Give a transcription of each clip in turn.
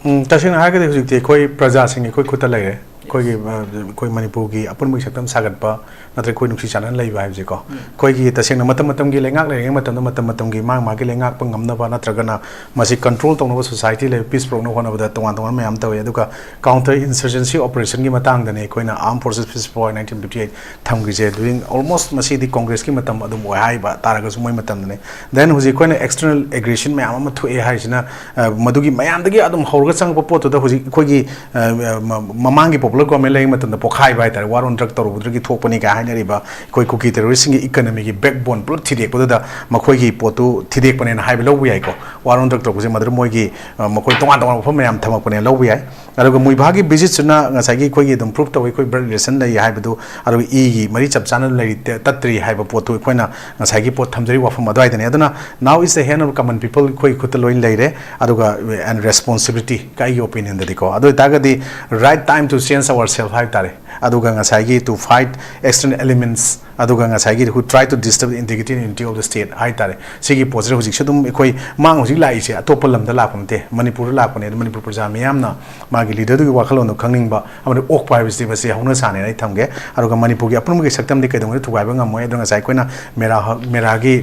तसेंना हारगदि हुजिकति कोई प्रजा सिंग कोई खुता लेरे कोई मणिपुर की अपन मुई सकतम सागतपा नत्र कोई नुक्सी चानन लैबा हाइबजे को कोई की तसेंना मतम मतम की लेंगाक लेंगे मतम की मांग मागी लेंगाक प ngamnaba natragana masi control tongna society le peace program hona bada tongan tongan mayam tawe aduka counter insurgency operation gi matang dane koina armed forces peace for 1958 thamgi je during almost masi di congress ki matam adum oi hai ba taraga su moi matam dane then huji koina external aggression mayam ma thu e hai jina madugi mayam dagi adum horga chang pot to da huji koi gi mamangi popular government lai matam da pokhai bai tar war on drug tor budri gi thokpani ka hai riba koi cookie terrorist gi economy gi backbone plot thidek boda makhoi gi potu thidek panen hai lo wi ai ko war on drug tor buji madru moi gi makhoi tongan tongan phom mayam thamak panen lo wi ai aduga Muivah gi visit suna ngasai gi koi gi dum proof tawai koi blood relation lai hai badu aduga e gi mari chap channel lai tatri hai ba potu koina ngasai gi pot thamjari wafam adwai dane aduna now is the hand of common people koi khut loin lai re aduga and responsibility kai opinion da diko adu taga di right time to change ourselves hai tare aduga ngasai gi to fight external elements aduga ngasai gi who try to disturb the integrity and unity of the state hai tare sigi positive hujik sedum koi mang hujik lai se atop lam da la pamte manipur la pone manipur praja miyam na magi leader du wakhalon do khangning ba amane ok pai bisi basi hauna sane nai thamge aduga manipur gi apnum gi saktam di kaidong thubai ba ngamoi aduga ngasai koina mera gi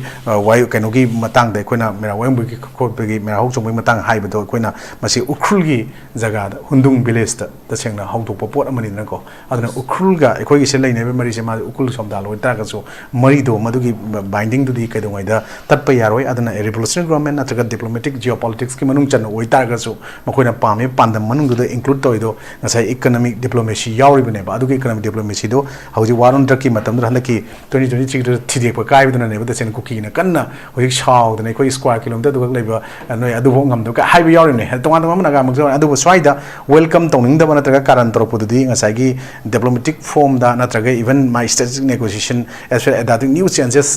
wai kaino gi matang de koina mera wai bu gi khot gi mera hok chong matang hai ba do koina masi Ukhrul gi jaga da hundung village da tasengna hautok pa pot amani na ko aduna Ukhrul ga ekoi gi se lai ne be mari se ma Ukhrul somda loi ta ga so mari do madu gi binding du di kaidong ai da tat pa yaroi aduna revolutionary government atraga diplomatic geopolitics ki manung chan oi ta ga so makoina pame pandam manung du include toy do ngasai economic diplomacy yauri bane ba adugi economic diplomacy do hauji waron drak ki matam da halaki 2023 thidek pa kai biduna ne ba sen cookie na kanna hoi shaw da ne koi square kilometer du leba noi adu ngam do ka hai bi yauri ne tongan tongan na ga mug adu swai da welcome tongning da bana traga karan toro pu di ngasai gi diplomatic form da na traga even my strategic negotiation as well as new changes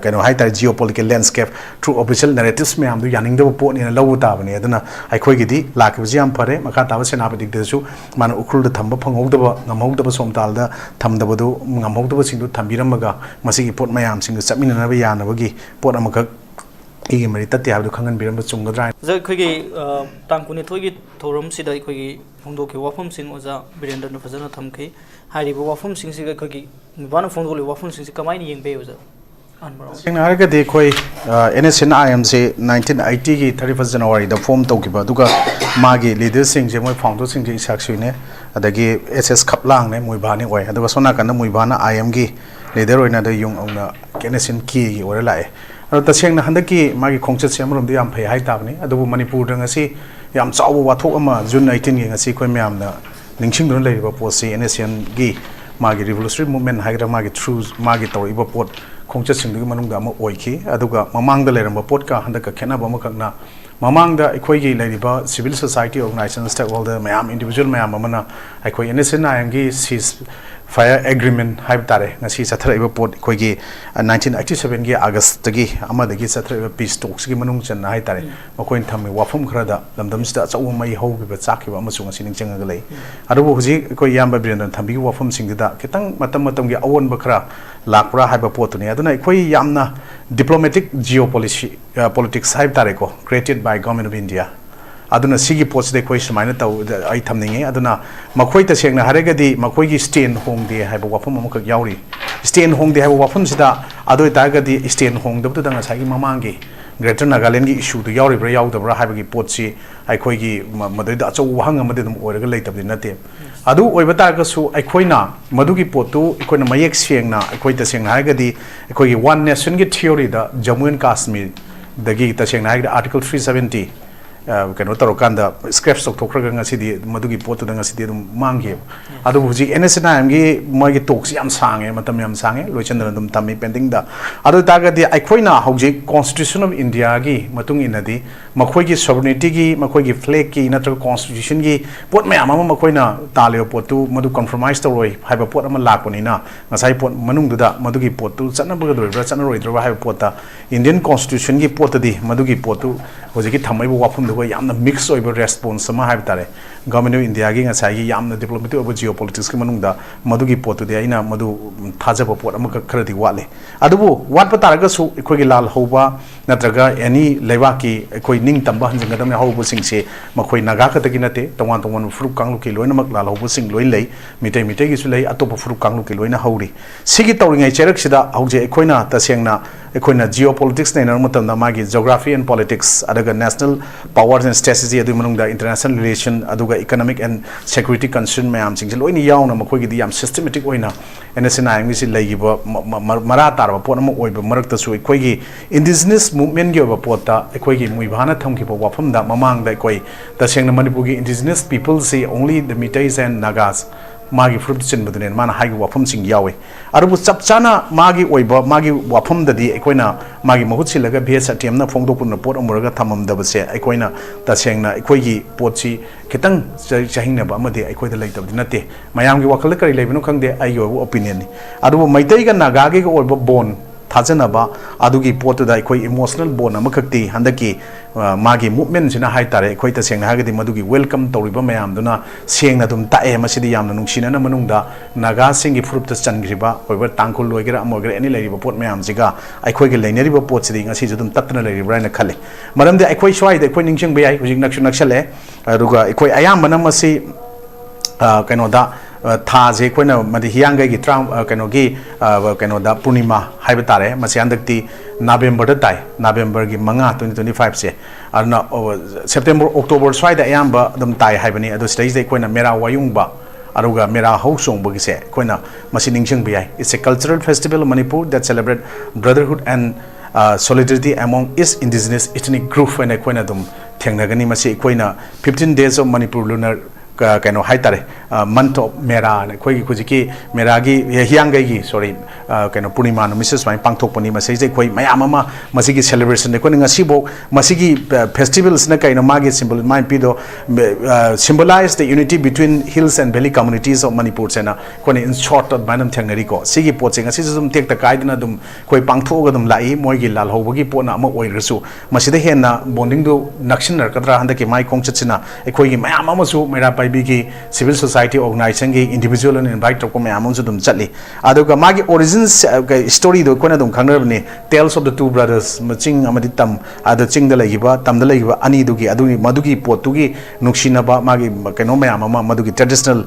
kind of high geopolitical landscape through official narratives me am do yaning da po ne lawu ta bane aduna ai khoi gi di lak bi jam phare makha ta ba senapatik de su man Ukhrul da thamba phangau da ba ngamau da ba somtal da tham da ba do ngamau da ba sing do thambiram ga masi gi pot mayam sing chamina na ba yana ba gi pot amaka igi mari tat ya do khangan biram ba chunga dra za khoi gi tangkuni thoi gi thorum si da khoi gi phongdo ki wafum sing oza birendra na fazana thamkai hari ba wafum sing si ga khoi gi bana phongdo li wafum sing si kamai ni yeng be oza sing na ga de khoi NSNIM se 1980 gi 31 January da form to ki ba duga magi leader sing je moi founder sing je saksui ne adagi SS khaplang ne Muivah ni oi aduga sona kan Muivah na IM gi leader oina da yung ongna NSN ki gi ora lai ta sing na handaki magi khongchat semrom di am phai hai ta ni adubu manipur da ngasi yam chawu wathok ama June 19 gi ngasi khoi myam na ningsing don lai ba posi NSN gi magi revolutionary movement haigra magi through magi tor iba pot khongchat sing gi manung da ma oiki aduga mamang da leram ba pot ka handaka khena ba ma khakna mamang da ekhoi gi lairiba civil society organization stakeholder mayam individual mayam amana ekhoi NSNIM gi fire agreement haib tare ngasi sathra pot ekhoi gi 1987 gi August gi ama da gi sathra peace talks gi manung chan hai tare makoi thami wafum khara da lamdam sta chaw mai ho gi ba chakhi ba amasung asi ning changa ga lei arubu huji ekhoi yamba birendra thambi gi wafum sing da kitang matam gi awon ba khara lakpra haiba pot ni aduna ekhoi yamna diplomatic geopolitics haib tare ko created by government of India aduna sigi pots de koi smaina taw ai thamninge aduna makhoi ta sengna harega di makhoi gi stand hong de haiba wafum amuk yauri stand hong de haiba wafum sida adoi ta ga di stand hong da da nga sagi mamangi Greater Nagaland gi issue du yauri bra yaw da bra haiba gi pot si ai khoi gi madoi da chaw wahang amade dum oiraga leitab di nate adu oiba ta ga su ai khoi na madu gi potu ikoi na mayek sengna ikoi ta sengna harega di ikoi gi one nation gi theory da Jammu and Kashmir da gi ta sengna harega article 370 kano taro kanda scraps tok thokra ngasi di madugi potu da ngasi di dum mangi adu huji NSNIM gi mogi talks yam sange matam yam sange loichandra dum tammi pending da adu taga di aikhoina hauji constitution of India gi matung inadi makhoi gi sovereignty gi makhoi gi flag gi natra constitution gi pot mayam ama makhoina taleo potu madu compromise toroi haiba pot ama lakoni na ngasai pot manung du da madugi potu chana ba doi bra chana roi dro haiba pota Indian constitution gi pot di madugi potu hoji gi thamai bo wafum ko yamna mix oiba response sama haib tare government of India gi ngasai gi yamna diplomatic over geopolitics ki manungda madugi potu de aina madu thajaba pot amaka kharadi wale adubu wat pataraga su ekoi gi lal hoba natraga any lewaki ekoi ning tamba hanjingadam ne hobu singse makoi naga khatagi nate tongwan tongwan fruit kanglu ki loina mak lal hobu sing loin lei mitai mitai gi su lei atop fruit kanglu ki loina hauri sigi tawringai cherak sida hauje ekoina tasengna ekoina geopolitics ne narmatam da magi geography and politics adaga national powers and strategy adu manungda international relation aduga economic and security concern mayam sing loina yauna makoi gi yam systematic oina NSNI ngi si leigiba mara tarba ponam oiba marakta su ekoi gi indigenous movement gi oba pota ekoi gi muibhana thamki ba wafam da mamang da ekoi tasengna manipur gi indigenous people say only the Meiteis and Nagas magi fruit chin badune mana hagi wafam sing yawe arubu chapchana magi oiba magi wafam da di ekoina magi mahut silaga BSATM na phongdo pun report amuraga thamam da base ekoina tasengna ekoi gi potchi kitang chahingna ba amade ekoi da leitab dinate mayam gi wakal kari leibino khangde ayo opinion ni arubu Meitei ga Naga gi oiba bon thajana adugi potu da ekoi emotional bond amakakti handaki magi movement sina hai tare ekoi ta sengna hagadi madugi welcome tawriba mayam duna sengna dum tae masidi yamna nungsina na manungda Naga singi fruit ta changriba oiba tangkul loigera amogera any leiriba pot mayam jiga ekoi ge leineriba pot sidi ngasi judum tatna leiriba na khale maramde ekoi swai da ekoi ningsing be ai hujik naksu naksale aruga ekoi ayam manam masi kaino da thaje koina madi hiyangai gi tram kaino gi kaino da purnima haiba tare masi andakti November da tai November gi manga 2025 se arna September October swai da yamba dum tai haibani adu stage dai koina mera wayungba aruga mera housong bagi se koina masi ningsing bi ai it's a cultural festival of Manipur that celebrate brotherhood and solidarity among its indigenous ethnic group and koina dum thengnagani masi koina 15 days of Manipur lunar kaino haitare month of mera khoi gi khujiki mera gi hiyangai gi sorry kaino purnima no mrs mai pangthok pani masai je khoi mayam ama masigi celebration ne koni ngasi bo masigi festivals na kaino magi symbol mai pido symbolize the unity between hills and valley communities of Manipur sena koni in short of manam thengnari ko sigi pot sing asi zum tek ta kaidna dum khoi pangthok ga dum lai moi gi lal hobogi pona ama oirasu masida henna bonding do nakshin nar kadra handaki mai kongchachina ekhoi gi mayam ama su mera bigi civil society organization gi individual and invite to come among them chatli aduga magi origins story do kona dum khangrabni tales of the two brothers maching amadi tam adu ching da lagiba tam da lagiba ani dugi aduni madugi potugi nuksina ba magi keno mayam ama madugi traditional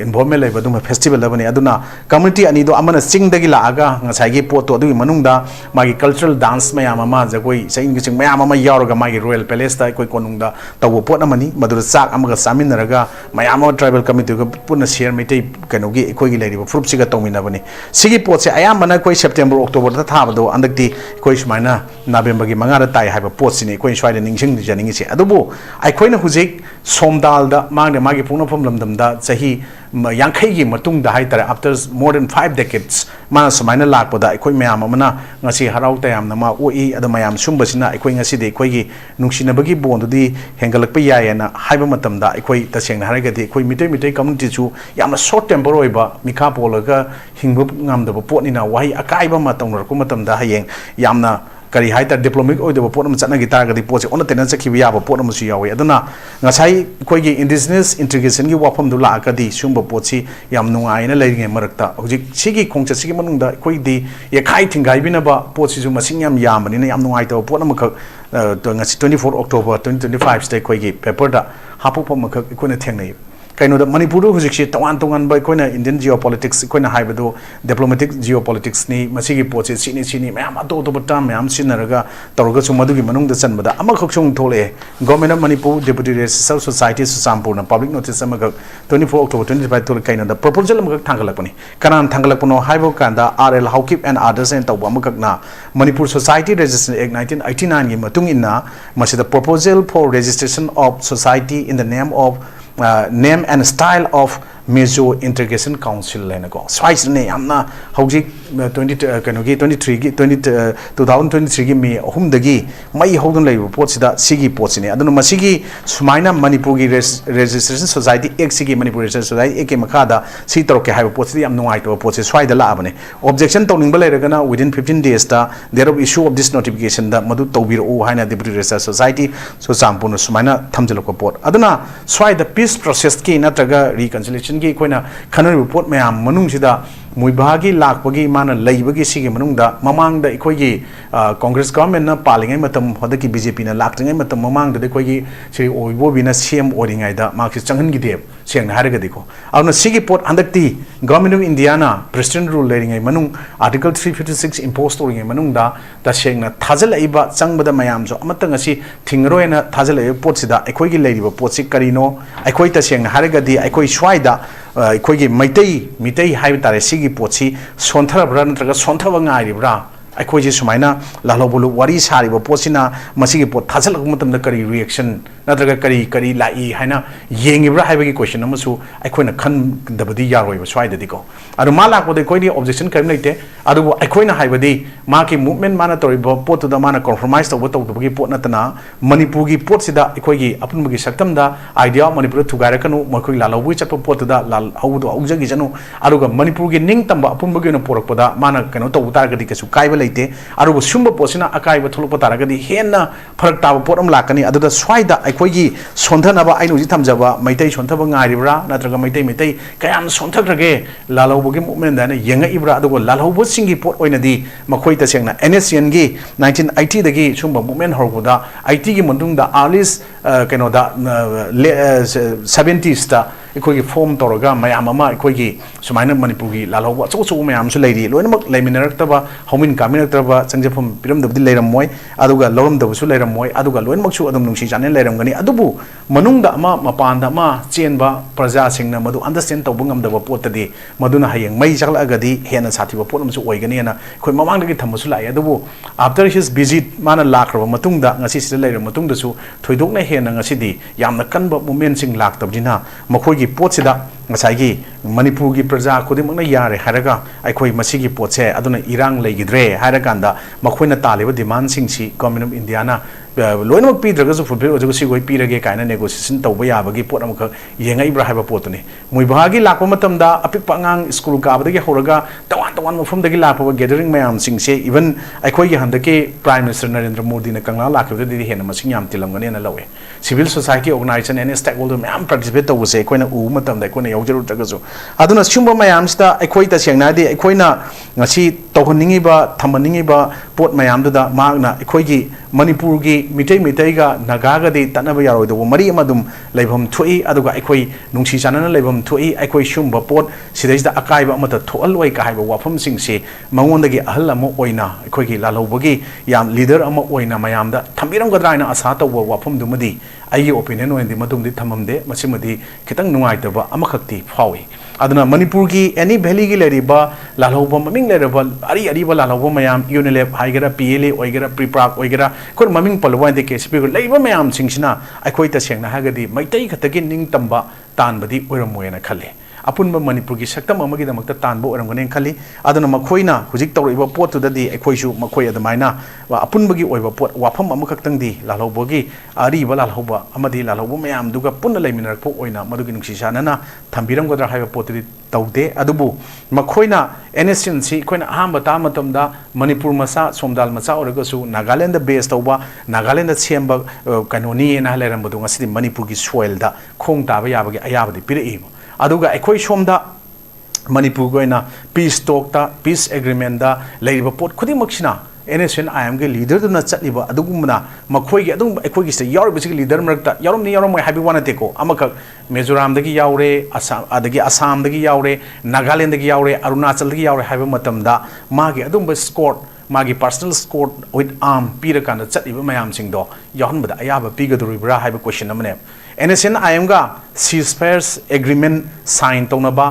involvement leba dum festival labani aduna community ani do amana ching dagi la aga ngasai gi poto adui manungda magi cultural dance mayam ama jagoi sain gi ching mayam ama yaroga magi royal palace ta koi konungda tawo pot amani madura sak amaga samin raga mayam tribal committee ko puna share Meitei kanogi ekoi gi leiriba fruit siga tawmina bani sigi pot se ayam mana koi September October ta thaba do andakti koi sumaina November gi manga da tai haiba pot sini koi swai da ningsing janingi se adubu ai koi na hujik somdal da mangde magi pungna phom lamdam da sahi yankhai gi matung da hai tare after more than 5 decades mana sumaina lakpa da ekoi mayam amana ngasi harau tayam na ma oi ada mayam sumba sina ekoi ngasi de ekoi gi nungsina bagi bond di hengalak pa yaya na haiba matam da ekoi taseng haragadi ekoi Meitei community chu yamna short temper oiba mikha polaga hingbu ngamdaba potni na wahi akaiba matong rar ko matam da hayeng yamna kari haita diplomatic oidaba potna chana gitar gadi poche ona tena chakhi yaba potna musu yawi aduna ngasai koi gi indigenous integration gi wafam du la akadi sumba pochi yam nungai na leiringe marakta hojik sigi khongcha sigi manungda koi di yekhai thingai bina ba pochi ju masing yam yamani na yam nungai to potna makha to ngasi 24 October 2025 stay koi gi paper da hapuk pam makha ikona thengnai kaino da Manipur hujik si tongan ba koina Indian geopolitics koina haibado diplomatic geopolitics ni masigi poche chini mayam ato to bata mayam sinaraga toroga sumadu gi manung da chanbada ama khoksung thole government of Manipur deputy civil society susampurna public notice amaga 24 October 2025 thole kaina da proposal amaga thangalakpani kanan thangalakpano haibo kanda RL Haukip and others and tawba amagna Manipur Society Registration Act 1989 gi matung inna masida proposal for registration of society in the name and style of Mezo Integration Council ꯂꯩꯅ ꯀꯣ ꯁ꯭ꯋꯥꯏꯁꯤꯅꯦ ꯌꯥꯝꯅ ꯍꯧꯖꯤꯛ 2023 ꯒꯤ ꯃꯦ 3ꯗꯒꯤ ꯃꯩ ꯍꯧꯗꯨꯅ ꯂꯩꯕ ꯄꯣꯠꯁꯤꯗ ꯁꯤꯒꯤ ꯄꯣꯠꯁꯤꯅꯦ ꯑꯗꯨꯅ ꯃꯁꯤꯒꯤ ꯁꯨꯃꯥꯏꯅ ꯃꯅꯤꯄꯨꯔꯒꯤ ꯔꯦꯖꯤꯁꯇ꯭ꯔꯦꯁꯟ ꯁꯣꯁꯥꯏꯇꯤ ꯑꯦꯛ ꯁꯤꯒꯤ ꯃꯅꯤꯄꯨꯔ ꯔꯦꯖꯤꯁꯇ꯭ꯔꯦꯁꯟ ꯁꯣꯁꯥꯏꯇꯤ ꯑꯦꯛꯀꯤ ꯃꯈꯥꯗ ꯁꯤ ꯇꯧꯔꯛꯀꯦ ꯍꯥꯏꯕ ꯄꯣꯠꯁꯤꯗꯤ ꯌꯥꯝ ꯅꯨꯡꯉꯥꯏꯇꯕ ꯄꯣꯠꯁꯦ ꯁ꯭ꯋꯥꯏꯗ ꯂꯥꯛꯑꯕꯅꯦ ꯑꯣꯕꯖꯦꯛꯁꯟ ꯇꯧꯅꯤꯡꯕ ꯂꯩꯔꯒꯅ within 15 daysꯗ there of issue of this notification ꯗ ꯃꯗꯨ ꯇꯧꯕꯤꯔꯛꯎ ꯍꯥꯏꯅ ꯗꯤꯄꯨꯇꯤ ꯔꯦꯖꯤꯁꯇ꯭ꯔ ꯁꯣꯁꯥꯏꯇꯤ ꯆꯨꯔꯆꯥꯟꯄꯨꯔꯅ ꯁꯨꯃꯥꯏꯅ ꯊꯝꯖꯤꯜꯂꯛꯄ ꯄꯣꯠ ꯑꯗꯨꯅ ꯁ꯭ꯋꯥꯏꯗ ꯄꯤꯁ ꯄ꯭ꯔꯣꯁꯦꯁꯀꯤ ꯅꯠꯇ꯭ꯔꯒ ꯔꯤꯀꯟꯁꯤꯂꯦꯁꯟꯒꯤ ꯑꯩꯈꯣꯏꯅ ꯈꯟꯅꯔꯤꯕ ꯄꯣꯠ ꯃꯌꯥꯝ ꯃꯅꯨꯡꯁꯤꯗ Muivahgi lakpagi mana laibagi sigi manungda mamangda ikoigi Congress government na palingai matam hodaki BJP na laktingai matam mamangda ikoigi siri oibobi na CM oringai da marxist changhan gi deb sengna haraga diko awna sigi pot handakti government of India na president rule leringai manung article 356 imposed oringai manungda da sengna thajal-aiba changbada mayam so amatang asi thingroena thajal-ai pot sida ikoigi leiriba pot si karino ikoi ta sengna haraga di ikoi swaida ꯑꯩꯈꯣꯏꯒꯤ ꯃꯤꯇꯩ ꯍꯥꯏꯕ ꯇꯥꯔꯦ ꯁꯤꯒꯤ ꯄꯣꯠꯁꯤ ꯁꯣꯟꯊꯔꯕ꯭ꯔꯥ ꯅꯠꯇ꯭ꯔꯒ ꯁꯣꯟꯊꯕ ꯉꯥꯏꯔꯤꯕ꯭ꯔꯥ ꯑꯩꯈꯣꯏꯁꯤ ꯁꯨꯃꯥꯏꯅ ꯂꯥꯜꯍꯧꯕ ꯋꯥꯔꯤ ꯁꯥꯔꯤꯕ ꯄꯣꯠꯁꯤꯅ ꯃꯁꯤꯒꯤ ꯄꯣꯠ ꯊꯥꯖꯤꯜꯂꯛꯄ ꯃꯇꯝꯗ ꯀꯔꯤ ꯔꯤꯑꯦꯛꯁꯟ ꯅꯠꯇ꯭ꯔꯒ ꯀꯔꯤ ꯂꯥꯛꯏ ꯍꯥꯏꯅ ꯌꯦꯡꯉꯤꯕ꯭ꯔꯥ ꯍꯥꯏꯕꯒꯤ ꯀ꯭ꯋꯦꯁꯟ ꯑꯃꯁꯨ ꯑꯩꯈꯣꯏꯅ ꯈꯟꯗꯕꯗꯤ ꯌꯥꯔꯣꯏꯕ ꯁ꯭ꯋꯥꯏꯗꯗꯤꯀꯣ ꯑꯗꯣ ꯃꯥ ꯂꯥꯛꯄꯗ ꯑꯩꯈꯣꯏꯗꯤ ꯑꯣꯕꯖꯦꯛꯁꯟ ꯀꯔꯤꯝ ꯂꯩꯇꯦ ꯑꯗꯨꯕꯨ ꯑꯩꯈꯣꯏꯅ ꯍꯥꯏꯕꯗꯤ ꯃꯥꯒꯤ ꯃꯨꯚꯃꯦꯟ ꯃꯥꯅ ꯇꯧꯔꯤꯕ ꯄꯣꯠꯇꯨꯗ ꯃꯥꯅ ꯀꯣꯝꯄ꯭ꯔꯣꯃꯥꯏꯁ ꯇꯧꯗꯕꯒꯤ ꯄꯣꯠ ꯅꯠꯇꯅ ꯃꯅꯤꯄꯨꯔꯒꯤ ꯄꯣꯠꯁꯤꯗ ꯑꯩꯈꯣꯏꯒꯤ ꯑꯄꯨꯟꯕꯒꯤ ꯁꯛꯇꯝꯗ ꯑꯥꯏꯗꯤꯌꯥ ꯑꯣꯐ ꯃꯅꯤꯄꯨꯔꯗ ꯊꯨꯒꯥꯏꯔꯛꯀꯅꯨ ꯃꯈꯣꯏ ꯂꯥꯜꯍꯧꯕꯒꯤ ꯆꯠꯄ ꯄꯣꯠꯇꯨꯗ ꯂꯥꯜꯍꯧꯕꯗꯣ ꯍꯧꯖꯈꯤꯁꯅꯨ ꯑꯗꯨꯒ ꯃꯅꯤꯄꯨꯔꯒꯤ ꯅꯤꯡꯇꯝꯕ ꯑꯄꯨꯟꯕꯒꯤ ꯑꯣꯏꯅ ꯄꯣꯔꯛꯄꯗ ꯃꯥꯅ ꯀꯩꯅꯣ ꯇꯧꯕ ꯇꯥꯔꯒꯗꯤ ꯀꯩꯁꯨ ꯀꯥꯏꯕ ꯂꯩꯇꯦ ꯑꯗꯨꯕꯨ ꯁꯨꯝꯕ ꯄꯣꯠꯁꯤꯅ ꯑꯀꯥꯏꯕ ꯊꯣꯛꯂꯛꯄ ꯇꯥꯔꯒꯗꯤ ꯍꯦꯟꯅ ꯐꯔꯛ ꯇꯥꯕ ꯄꯣꯠ ꯑꯃ ꯂꯥꯛꯀꯅꯤ ꯑꯗꯨꯗ ꯁ꯭ꯋꯥꯏꯗ ꯑꯩꯈꯣꯏꯒꯤ ꯁꯣꯟꯊꯅꯕ ꯑꯩꯅ ꯍꯧꯖꯤꯛ ꯊꯝꯖꯕ ꯃꯩꯇꯩ ꯁꯣꯟꯊꯕ ꯉꯥꯏꯔꯤꯕ꯭ꯔꯥ ꯅꯠꯇ꯭ꯔꯒ ꯃꯩꯇꯩ ꯀꯌꯥꯝ ꯁꯣꯟꯊꯈ꯭ꯔꯒꯦ ꯂꯥꯜꯍꯧꯕꯒꯤ ꯃꯨꯚꯃꯦꯟꯗꯅ ꯌꯦꯡꯉꯛꯏꯕ꯭ꯔꯥ ꯑꯗꯨꯒ ꯂꯥꯜꯍꯧꯕꯁꯤꯡꯒꯤ ꯄꯣꯠ ꯑꯣꯏꯅꯗꯤ ꯃꯈꯣꯏ ꯇꯁꯦꯡꯅ NSCNꯒꯤ 1980ꯗꯒꯤ ꯁꯨꯝꯕ ꯃꯨꯚꯃꯦꯟ ꯍꯧꯔꯛꯄꯗ 80ꯒꯤ ꯃꯇꯨꯡꯗ ꯑꯥꯔꯂꯤꯁ ꯀꯩꯅꯣꯗ 70sꯗ ꯑꯩꯈꯣꯏꯒꯤ ꯐꯣꯝ ꯇꯧꯔꯒ ꯃꯌꯥꯝ ꯑꯃ ꯑꯩꯈꯣꯏꯒꯤ ꯁꯨꯃꯥꯏꯅ ꯃꯅꯤꯄꯨꯔꯒꯤ ꯂꯥꯜꯍꯧꯕ ꯑꯆꯧ ꯑꯆꯧꯕ ꯃꯌꯥꯝꯁꯨ ꯂꯩꯔꯤ ꯂꯣꯏꯅꯃꯛ ꯂꯩꯃꯤꯟꯅꯔꯛꯇꯕ ꯍꯧꯃꯤꯟ ꯀꯥꯃꯤꯟꯅꯔꯛꯇꯕ ꯆꯪꯖꯐꯝ ꯄꯤꯔꯝꯗꯕꯗꯤ ꯂꯩꯔꯝꯃꯣꯏ ꯑꯗꯨꯒ ꯂꯧꯔꯝꯗꯕꯁꯨ ꯂꯩꯔꯝꯃꯣꯏ ꯑꯗꯨꯒ ꯂꯣꯏꯅꯃꯛꯁꯨ ꯑꯗꯨꯝ ꯅꯨꯡꯁꯤ ꯆꯥꯟꯅꯅ ꯂꯩꯔꯝꯒꯅꯤ ꯑꯗꯨꯕꯨ ꯃꯅꯨꯡꯗ ꯑꯃ ꯃꯄꯥꯟꯗ ꯑꯃ ꯆꯦꯟꯕ ꯄ꯭ꯔꯖꯥꯁꯤꯡꯅ ꯃꯗꯨ ꯑꯟꯗꯔꯁꯇꯦꯟ ꯇꯧꯕ ꯉꯝꯗꯕ ꯄꯣꯠꯇꯗꯤ ꯃꯗꯨꯅ ꯍꯌꯦꯡ ꯃꯩ ꯆꯥꯛꯂꯛꯑꯒꯗꯤ ꯍꯦꯟꯅ ꯁꯥꯊꯤꯕ ꯄꯣꯠ ꯑꯃꯁꯨ ꯑꯣꯏꯒꯅꯤꯅ ꯑꯩꯈꯣꯏ ꯃꯃꯥꯡꯗꯒꯤ ꯊꯝꯕꯁꯨ ꯂꯥꯛꯑꯦ ꯑꯗꯨꯕꯨ ꯑꯥꯐꯇꯔ ꯍꯤꯁ ꯚꯤꯖꯤꯠ ꯃꯥꯅ ꯂꯥꯛꯈ꯭ꯔꯕ ꯃꯇꯨꯡꯗ ꯉꯁꯤ ꯁꯤꯗ ꯂꯩꯔꯕ ꯃꯇꯨꯡꯗꯁꯨ ꯊꯣꯏꯗꯣꯛꯅ ꯍꯦꯟꯅ ꯉꯁꯤꯗꯤ ꯌꯥꯝꯅ ꯀꯟꯕ ꯃꯨꯚꯃꯦꯟꯁꯤꯡ ꯂꯥꯛꯇꯕꯅꯤꯅ ꯃꯈꯣꯏꯒꯤ ꯄꯣꯠꯁꯤꯗ ꯉꯁꯥꯏꯒꯤ ꯃꯅꯤꯄꯨꯔꯒꯤ ꯄ꯭ꯔꯖꯥ ꯈꯨꯗꯤꯡꯃꯛꯅ ꯌꯥꯔꯦ ꯍꯥꯏꯔꯒ ꯑꯩꯈꯣꯏ ꯃꯁꯤꯒꯤ ꯄꯣꯠꯁꯦ ꯑꯗꯨꯅ ꯏꯔꯥꯡ ꯂꯩꯈꯤꯗ꯭ꯔꯦ ꯍꯥꯏꯔꯀꯥꯟꯗ ꯃꯈꯣꯏꯅ ꯇꯥꯜꯂꯤꯕ ꯗꯤꯃꯥꯟꯁꯤꯡꯁꯤ ꯒꯣꯔꯃꯦꯟ ꯑꯣꯐ ꯏꯟꯗꯤꯌꯥꯅ ꯂꯣꯏꯅꯃꯛ ꯄꯤꯗ꯭ꯔꯒꯁꯨ ꯐꯨꯜꯐꯤꯜ ꯑꯣꯏꯔꯒꯁꯨ ꯁꯤꯈꯣꯏ ꯄꯤꯔꯒꯦ ꯀꯥꯏꯅ ꯅꯦꯒꯣꯁꯤꯌꯦꯁꯟ ꯇꯧꯕ ꯌꯥꯕꯒꯤ ꯄꯣꯠ ꯑꯃꯈꯛ ꯌꯦꯡꯉꯛꯏꯕ꯭ꯔꯥ ꯍꯥꯏꯕ ꯄꯣꯠꯇꯨꯅꯤ ꯃꯨꯏꯚꯥꯒꯤ ꯂꯥꯛꯄ ꯃꯇꯝꯗ ꯑꯄꯤꯛꯄ ꯑꯉꯥꯡ ꯁ꯭ꯀꯨꯜ ꯀꯥꯕꯗꯒꯤ ꯍꯧꯔꯒ ꯇꯣꯉꯥꯟ ꯃꯐꯝꯗꯒꯤ ꯂꯥꯛꯄ ꯒꯦꯗꯔꯤꯡ ꯃꯌꯥꯝꯁꯤꯡꯁꯦ ꯏꯚꯟ ꯑꯩꯈꯣꯏꯒꯤ ꯍꯟꯗꯛꯀꯤ ꯄ꯭ꯔꯥꯏꯝ ꯃꯤꯅꯤꯁꯇꯔ ꯅꯔꯦꯟꯗ꯭ꯔ ꯃꯣꯗꯤꯅ ꯀꯪꯂꯥ ꯂꯥꯛꯈꯤꯕꯗꯗꯤ ꯍꯦꯟꯅ ꯃꯁꯤꯡ ꯌꯥꯝ ꯇꯤꯜꯂꯝꯒꯅꯤꯅ ꯂꯧꯋꯦ civil society organisation and stakeholder ꯃꯌꯥꯝ ꯄꯥꯔꯇꯤꯁꯤꯄꯦꯠ ꯇꯧꯕꯁꯦ ꯑꯩꯈꯣꯏꯅ ꯎꯕ ꯃꯇꯝꯗ ꯑꯩꯈꯣꯏꯅ ꯌꯥꯎꯖꯔꯨꯗ꯭ꯔꯒꯁꯨ ꯑꯗꯨꯅ ꯁꯤꯒꯨꯝꯕ ꯃꯌꯥꯝꯁꯤꯗ ꯑꯩꯈꯣꯏ ꯇꯁꯦꯡꯅ ꯍꯥꯏꯗꯤ ꯑꯩꯈꯣꯏꯅ ꯉꯁꯤ ꯇꯧꯍꯟꯅꯤꯡꯉꯤꯕ ꯊꯝꯍꯟꯅꯤꯡꯉꯤꯕ ꯄꯣꯠ ꯃꯌꯥꯝꯗꯨꯗ ꯃꯍꯥꯛꯅ ꯑꯩꯈꯣꯏꯒꯤ ꯃꯅꯤꯄꯨꯔꯒꯤ ꯃꯤꯇꯩꯒ ꯅꯥꯒꯥꯒꯗꯤ ꯇꯠꯅꯕ ꯌꯥꯔꯣꯏꯗꯧꯕ ꯃꯔꯤ ꯑꯃ ꯑꯗꯨꯝ ꯂꯩꯐꯝ ꯊꯣꯛꯏ ꯑꯗꯨꯒ ꯑꯩꯈꯣꯏ ꯅꯨꯡꯁꯤ ꯆꯥꯟꯅꯅ ꯂꯩꯐꯝ ꯊꯣꯛꯏ ꯑꯩꯈꯣꯏ ꯁꯤꯒꯨꯝꯕ ꯄꯣꯠ ꯁꯤꯗꯩꯁꯤꯗ ꯑꯀꯥꯏꯕ ꯑꯃꯠꯇ ꯊꯣꯛꯍꯜꯂꯣꯏ ꯀ ꯍꯥꯏꯕ ꯋꯥꯐꯝꯁꯤꯡꯁꯤ ꯃꯉꯣꯟꯗꯒꯤ ꯑꯍꯜ ꯑꯃ ꯑꯣꯏꯅ ꯑꯩꯈꯣꯏꯒꯤ ꯂꯥꯜꯍꯧꯕꯒꯤ ꯌꯥꯝ ꯂꯤꯗꯔ ꯑꯃ ꯑꯣꯏꯅ ꯃꯌꯥꯝꯗ ꯊꯝꯕꯤꯔꯝꯒꯗ꯭ꯔꯥ ꯍꯥꯏꯅ ꯑꯁꯥ ꯇꯧꯕ ꯋꯥꯐꯝꯗꯨꯃꯗꯤ ꯑꯩꯒꯤ ꯑꯣꯄꯤꯅꯤꯌꯟ ꯑꯣꯏꯅꯗꯤ ꯃꯇꯨꯡꯗꯤ ꯊꯝꯃꯝꯗꯦ ꯃꯁꯤꯃꯗꯤ ꯈꯤꯇꯪ ꯅꯨꯡꯉꯥꯏꯇꯕ ꯑꯃꯈꯛꯇꯤ ꯐꯥꯎꯏ ꯑꯗꯨꯅ ꯃꯅꯤꯄꯨꯔꯒꯤ ꯑꯦꯅꯤ ꯚꯦꯂꯤꯒꯤ ꯂꯩꯔꯤꯕ ꯂꯥꯜꯍꯧꯕ ꯃꯃꯤꯡ ꯂꯩꯔꯕ ꯑꯔꯤꯕ ꯂꯥꯜꯍꯧꯕ ꯃꯌꯥꯝ ꯌꯨꯅꯤꯂꯦꯞ ꯍꯥꯏꯒꯦꯔꯥ PLA ꯑꯣꯏꯒꯦꯔꯥ ꯄ꯭ꯔꯤꯄ꯭ꯔꯥꯛ ꯑꯣꯏꯒꯦꯔꯥ ꯑꯩꯈꯣꯏꯅ ꯃꯃꯤꯡ ꯄꯜꯂꯨꯕ ꯍꯥꯏꯗꯤ KCP ꯂꯩꯔꯤꯕ ꯃꯌꯥꯝꯁꯤꯡꯁꯤꯅ ꯑꯩꯈꯣꯏ ꯇꯁꯦꯡꯅ ꯍꯥꯏꯔꯒꯗꯤ ꯃꯩꯇꯩ ꯈꯛꯇꯒꯤ ꯅꯤꯡꯇꯝꯕ तानबदी ओरमोयना खल्ले अपुनब मणिपुर की सक्तम अमगिदमक्ता तानब ओरमगने खल्ली अदुना मखोइना हुजिक तौरइबा पोतुददी अखोइसु मखोइ अदमाइना अपुनबगी ओइबा पोत वाफम अमखक्तंगदी लालौबगी अरिबा लालौबा अमदी लालौबा मयामदुगा पुन्ना लेमिनरपो ओइना मदुगी नुक्सिसानना थंबिरमगदरा हाइबा पोतुदि तौदे अदुबु मखोइना एनएसएनसी खोइना अहांबा ता मतमदा मणिपुर मसा सोमदाल मसा ओरगसु नागालैंड बेस तौबा नागालैंड सेंबा कनोनी ना लेरमबदु ngasi मणिपुर की सोइल दा खोंग ताबा याबगी अयाबदि पिरइबो अदुगा अखोइ सोमदा मणिपुर गोइना पीस टॉकता पीस एग्रीमेंट दा लेरिबा पोट खुदिमक्सिना NSN IM के लीडर दुना चलिबा अदुगुमना मखोइगे अदुम अखोइगे से यारबसिक लीडर मरकता यारमनि यारमय हाबि वानातेको अमखक मिजोराम दगी यावरे असम दगी यावरे नागालैंड दगी यावरे अरुणाचल दगी यावरे हाबि मतमदा मागे अदुम स्कोर मागी पर्सनल स्कोर विथ आर्म पीरकान चलिबा मयाम सिंगदो याहनबदा अयाबा पीगदुरिब्रा हाबि क्वेश्चन अमने NSN IM गा सीजफायर्स एग्रीमेंट साइन तौनबा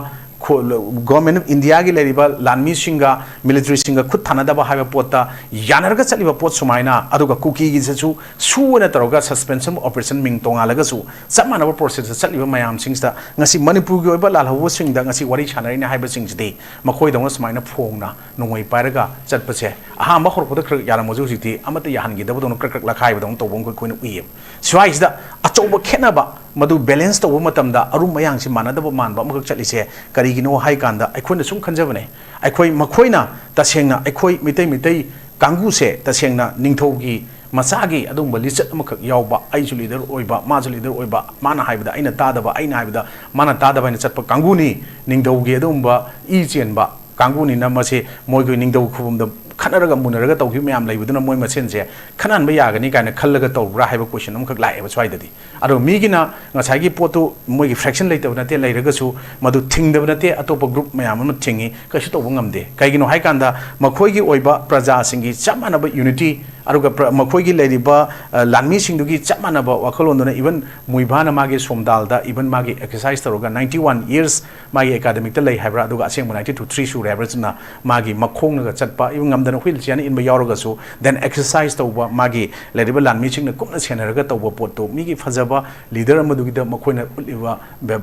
government of India ki leriba lanmi singa military singa khut thanadaba haiba pota yanarga chaliba pot sumaina aduga cookie gi chu suuna taroga suspension operation ming tonga laga su samana process chaliba mayam singsta ngasi manipur gi oiba lalhawo singda ngasi wari chanari na haiba singjide makoi dong sumaina phongna nongoi pairaga chatpase aha ma khorpoda khrak yara moju jiti amata yahan gi dabodon krak lakhai bodong tobong ko koina uye swaisda achoba khenaba madu balance to matamda arum mayang si manadaba manba amak chalise karigino hai kanda aikhoina sum khanjabane aikoi makhoina tasengna aikoi mitai kangu se tasengna ningthogi masagi adum balisat amak yawba aisu leader oiba masu leader oiba mana haibda aina tadaba aina haibda mana tadaba ni chatpa kangu ni ningthogi adumba I chenba kangu ni namase moigoi ningtho khubum da khanaraga munaraga tawgi mayam laibuduna moi masense khanan ba yagani kaina khallaga tawbra haiba question amkhak lai ba swaidadi ado migina ngasagi potu moigi fraction laitaba nate lairaga su madu thingdaba nate atopa group mayam am thingi kasu tawba ngamde kaigino haikanda makhoigi oiba praja singi chamanaba unity aruga makhoigi lairiba lanmi singdugi chamanaba wakhalondona even Muivah na magi somdalda even magi exercise taroga 91 years magi academic ta lai haibra aduga aseng 92 3 su average na magi makhong na chatpa even ngamdana wheelchair in ba yawraga su then exercise tawba magi lairiba lanmi singna kumna senaraga tawba potto migi fajaba leader amadugi da makhoina uliba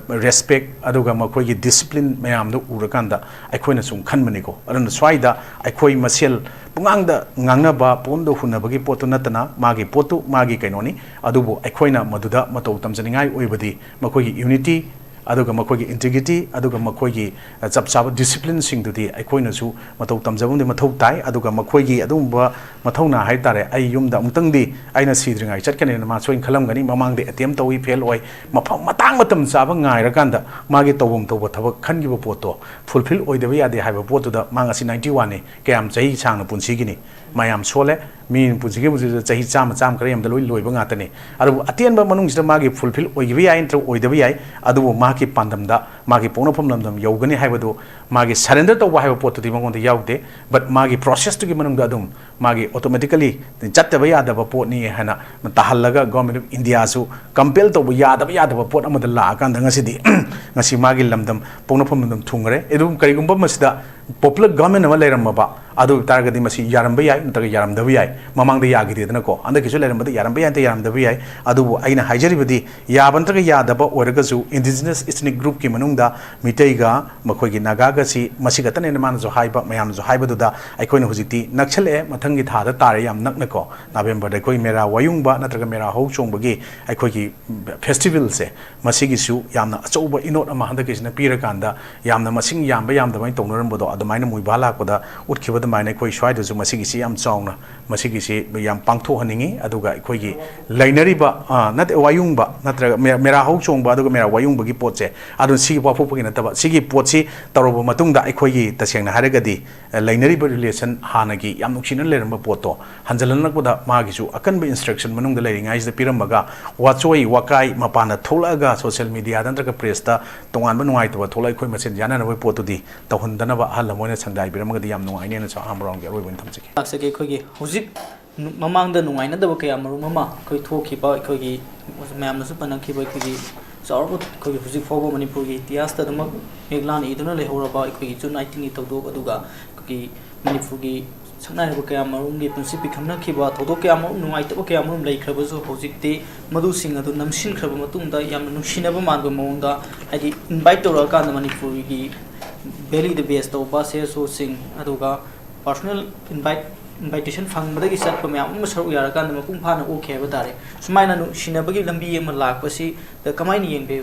respect aduga makhoigi discipline mayam do urakanda aikhoina sum khanmaniko aduna swaida aikhoi masel pungangda ngangnaba pondo hunabagi potu natana magi potu magi kainoni adubu aikhoina maduda matau tamjaningai oibadi makhoigi unity aduga makhoigi integrity aduga makhoigi chapchaba discipline singdudi aikhoina su matau tamjabum de mathau tai aduga makhoigi adumba mathauna hai tare ai yumda mutangdi aina sidringai chatkane ma soin khalamgani mamangde attempt tawi fail oi mafam matang matam chaba ngai rakanda magi tawum tawba thabak khangiba poto fulfill oidaba yade haiba potuda mangasi 91 ne kayam chahi changna punsi gini mayam sole min punjige buji chahi cham kare yamda loi loiba ngatane aru atienba manung sida magi fulfill oigibi yai intro oidaba yai adubu magi pandamda magi ponopam lamdam yogani haibadu magi surrender tawba haiba potudi mangonda yaude but magi process to gi manung da adum magi automatically chattaba yadaba potni hana tahallaga government of India su compel tawba yadaba pot amada la akanda ngasidi ngasi magi lamdam ponopam lamdam thungare edum karigumba masida popular government ama leiramaba adu targadi masi yaramba yai ntaga yaramdabi yai mamangda yagidi dana ko andaki su leiramada yaramba yai anta yaramdabi yai adu aina haijaribadi yabantaga yadaba oragasu indigenous ethnic group ki manungda mitaiga makhoigi naga ga si masiga tane man zo haiba mayam zo haiba duda aikoina hujiti nakchale mathangi thada tare yam nakna ko November da koi mera wayungba natraga mera hau chongbagi aikoigi festival se masigi su yamna achouba inot ama handaki sina pirakanda yamna masing yamba yamda mai tongnarambodo adamaina Muivah lakpada utkibada maina koi swai du masigi si yam chaungna masigi si yam pangtho haningi aduga aikoigi lainariba nat wayungba natraga mera hau chongba aduga mera wayungba gi potse adun sigi wapopagi nataba sigi potsi taroba matungda aikoigi tasengna haragadi lainariba relation hanagi yam nuksina leramba poto hanjalanakpada magi su akanba instruction manungda leiringai is the pirambaga wachoi wakai mapana tholaga social media dantraga press ta tonganba nuai to tholai khoi masen yana na potudi tawhandanaba halamoina sangdai biramagadi yam nuai ne na sa amrong ge roibun thamchiki aksake khogi hujik mamangda nuaina daba kaya maru mama khoi thoki ba khogi mayam nasu panakhi ba khogi chaurbo khogi hujik fobo manipur gi ityas ta damak meglan iduna lehoraba khogi chu 19 tawdo aduga khogi manipur gi sanai ba kaya marum gi punsi pikhamna khiba tawdo kaya marum nuai ta kaya marum lei khaba zo hujik te madu sing adu namshin khaba matungda yam nungsinaba manba mawngda adi invite tora ka manipur gi belly the base to ba se so sing aduga personal invitation fangmadagi satpa mayam ma saru yarakan ma pung phana okay ba tare sumaina nu sinabagi lambi ma lakpasi da kamaini yengbe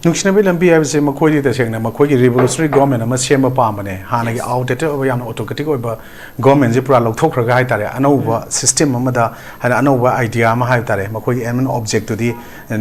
nuksinabi lambi habse makhoidi tasengna makhoigi revolutionary government ama sema pamane hanagi outdated oba yamna autocratic oba government je pura lokthokraga hai tare anauba system amada hana anauba idea ama hai tare makhoigi aim object to the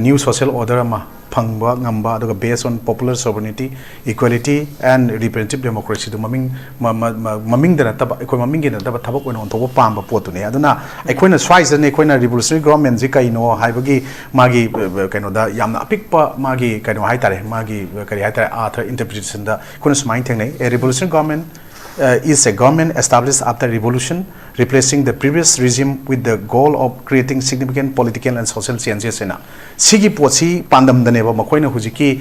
new social order ama phangba ngamba aduga based on popular sovereignty equality and representative democracy du maming da taba ekoi maming ge da taba ko non thoba pamba potu ne aduna ekoina swice ne ekoina revolutionary government ji kaino haibagi magi kaino da yamna apikpa magi kaino hai tare magi kari hai tare author interpretation da kun smain theng nei a revolutionary government is a government established after revolution, replacing the previous regime with the goal of creating significant political and social changes. Sigi posi pandam daneba makoina hujiki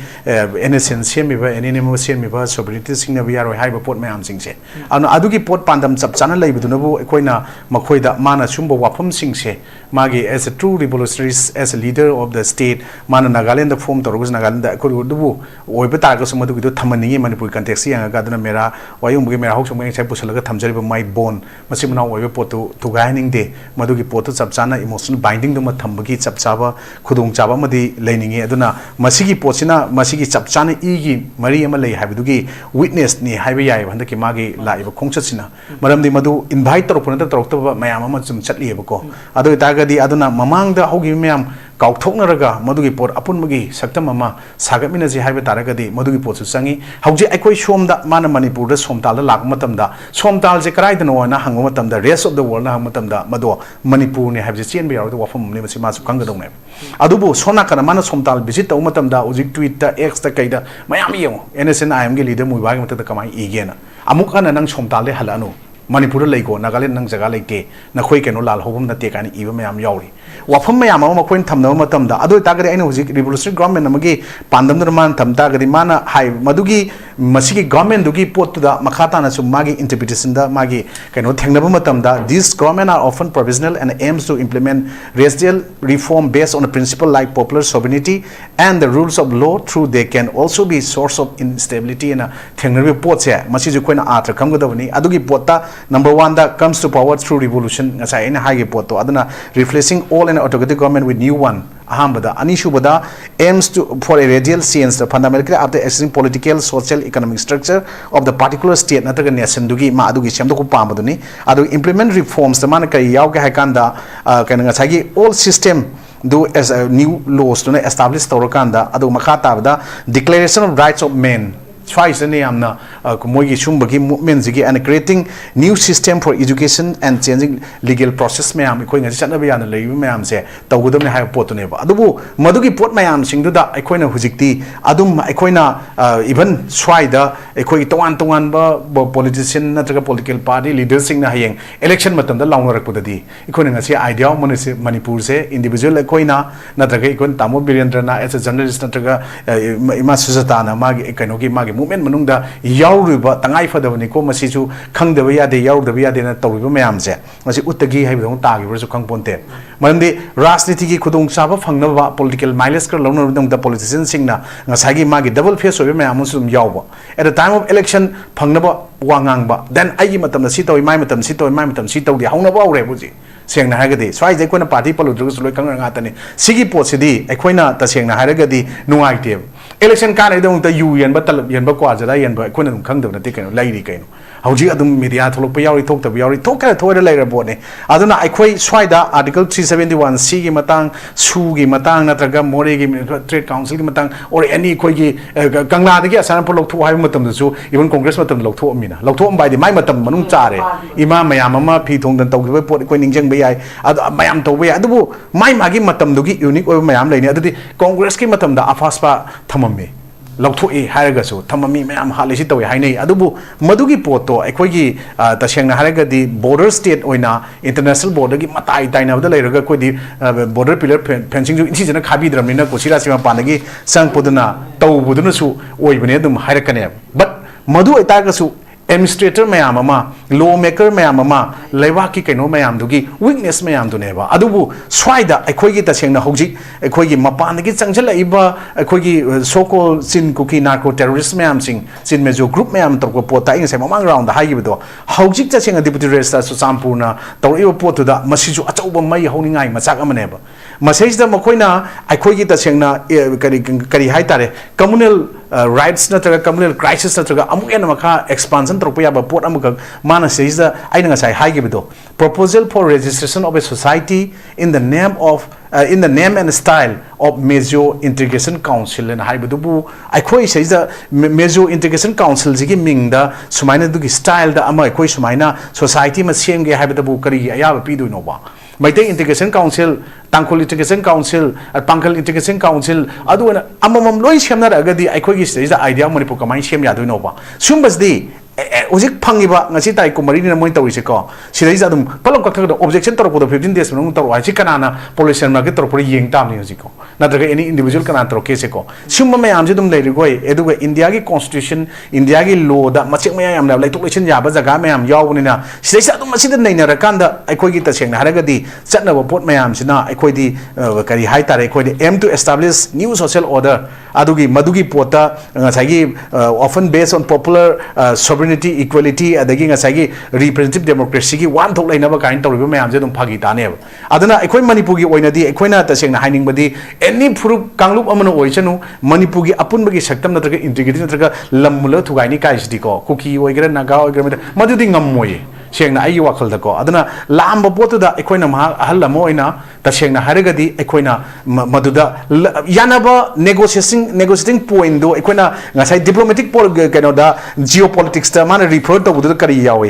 innocent semiba and enemy semiba sovereignty singna we are high report mayam singse. Anu adugi pot pandam sub channel laibudunabu ekoina makoida mana sumbo wapum singse magi as a true revolutionary as a leader of the state mana Nagaland the form torgus Nagaland kodubu oibata sumadu thamani Manipur context yang gadana mera wayung bugi mera hoksum ngai pusalaga thamjari my bone masimna oibe potu to gaining de madugi potu chapchana emotional binding duma thambagi chapchaba khudung chaba madi leiningi aduna masigi pochina masigi chapchana igi mari ama lei habidugi witness ni haiba yai handaki magi laiba khongchachina maramdi madu invite torpuna torokta mayam ama chum chatli ebako adu itagadi aduna mamangda hogi mayam kautoknaraga madugi pot apunmagi saktam ama sagatmina ji haiba taragadi madugi potu sangi hauji aikoi somda mana Manipur da somtal lak matamda somtal je karai da no na hango matamda rest of the world na hang matamda mado Manipur ne habje chen be yaw wafam ne masi masu kanga dong ne adubu sona kana mana somtal visit taw matamda ujik tweet ta x ta kaida mayam yeng NSN IM ge leader Muivah ge matada kamai igena amuk kana nang somtal le halanu Manipur lego Nagaland nang jaga leite na khoi keno lal hobum na te kan iba mayam yawri wafam mayam ama koin thamna matamda adu tagari aina hujik revolutionary government amagi pandam man thamta gari mana hai madugi masigi government dugi pot da makhata na su magi interpretation da magi keno thengnaba matamda these government are often provisional and aims to implement racial reform based on a principle like popular sovereignty and the rules of law through they can also be source of instability and thengnabi pot se masi ju koina atra kamgadabani adugi potta number 1 that comes to power through revolution ngasai ina hage poto aduna replacing all an autocratic government with new one ahambada anishubada aims to for a radical change the fundamentally after existing political social economic structure of the particular state nataga nation dugi ma adugi semdo ko pamaduni adu implement reforms the man kai yaw ga hakanda kan ngasagi all system do as a new laws to establish torokanda adu makhata da declaration of rights of men twice the name na kumogi chumbagi movement zigi and creating new system for education and changing legal process mayam ikoi ngasi chanabi yana leibi mayam se tawgudam ne hay pot ne ba adubu madugi pot mayam sing du da ikoi na hujikti adum ikoi na even swai da ikoi tongan ba politician natraga political party leaders sing na hayeng election matam da laungrak pudadi ikoi ngasi idea monise Manipur se individual ikoi na natraga ikoi tamo birendra na as a journalist natraga ima sujata na magi ikoi magi movement manungda yauriba tangai fadabani ko masisu khangdaba yade yaudaba yade na tawriba mayamse masi uttagi haibidong tagi versu khangponte marandi rajniti gi khudong chaba phangnaba political mileage kar lawna dong da politician singna ngasagi magi double face obe mayam sum yawba at the time of election phangnaba wangangba then ai matam si toy mai matam si toy mai matam si tawdi haunaba aure buji sengna hagadi swai jai koina party paludrus loi kang ngatani sigi posidi ekoina ta sengna haragadi nuaite election kan idong ta yu yen ba talab yen ba kwa jada yen ba ekoina dum khang dum na te kaino lairi kaino hauji adum media tholok pa yawi thok ta yawi thok ka thoi la laira bone aduna ekoi swai da article 371 c gi matang su gi matang natraga more gi trade council gi matang or any koi gi kangla da gi asan pa lok thu hai matam su even congress matam lok thu amina lok thu am bai di mai matam manung chare ima mayam ama phi thong dan tawgi pot koi ningjang bai ai adu mayam tawbe adu mai magi matam dugi unique oi mayam leini adu congress ki matam da afaspa thamame लौथोई हारगसु थममी मैम हालेसी तवे हाइनै अदुबु मदुगी पोतो अखोगी तसेंगना हारगदी बॉर्डर स्टेट ओइना इंटरनेशनल बॉर्डर की मताई ताइनाबदा लैरगा कोइदी बॉर्डर पिलर फेंसिंग जु इनसी जना खाबिद्रमनिना कोसिरासिमा पानगी संगपुदना तौबुदुनसु ओइबने दुम हारकने but मदु अतागसु administrator mayam ama lawmaker mayam ama leiwa ki kaino mayam dugi weakness mayam du neba adubu swaida ekhoigi ta sengna hoji ekhoigi mapan gi changjala iba ekhoigi so called sin kuki narco terrorist mayam sing sin mejo group mayam to ko pota ing se mamang round da hagi bido hoji ta senga deputy registrar su sampurna to iba potu da masiju achauba mai honingai machak amaneba message da makoina ekhoigi ta sengna kari hai tare communal rights natraga communal crisis natraga amuk en makha expansion tropya ba pot amuk mana says da aina ngasai haige bido proposal for registration of a society in the name of in the name and style of Mejo Integration Council and haibidu bu aikoi says da Mejo Integration Council jigi mingda sumaina dugi style da ama aikoi sumaina society ma semge haibidu bu kari ayaba pidu no ba Maite Integration Council, Tangkol Integration Council, Pankal Integration Council, Adu Amamam Lois Hamna Agadi, Aikogis is the idea Manipur Kamai Shem Yadunova. Sumbas di hojik phangiba ngasi tai kumari ni moi tawise ko sidai ja dum palok ka objection tor ko 15 days manung tor ai kana pollution market tor puri yeng tam ni hojik ko na daga any individual kana tor case ko summa mayam je dum lei goi edu ga india gi constitution india gi law da machik mayam la laitok lection ya ba jaga mayam yaw ni na sidai ja dum masida nei na kan da ai khoi gi ta seng na haraga di chatna ba pot mayam sina ai khoi di kari hai tare khoi di aim to establish new social order adugi madugi pota ngasai gi often based on popular sovereignty equality adagi ngasai representative democracy ki one thok laina ba kain tawriba mayam je dum phagi tane aduna ekoi manipur gi oina di ekoi na ta sengna haining badi any furup kanglup amana oichanu manipur gi apun bagi saktam natraga integrity natraga lammula thugai ni kai sidi ko kuki oigera naga oigera madu di ngammoi sengna ai wakhal da ko aduna lamba potu da ekoina ma ahal lamo oina ta sengna haragadi ekoina maduda yanaba negotiating point do ekoina ngasai diplomatic kano da geopolitics ta mana refer to budu kari yawe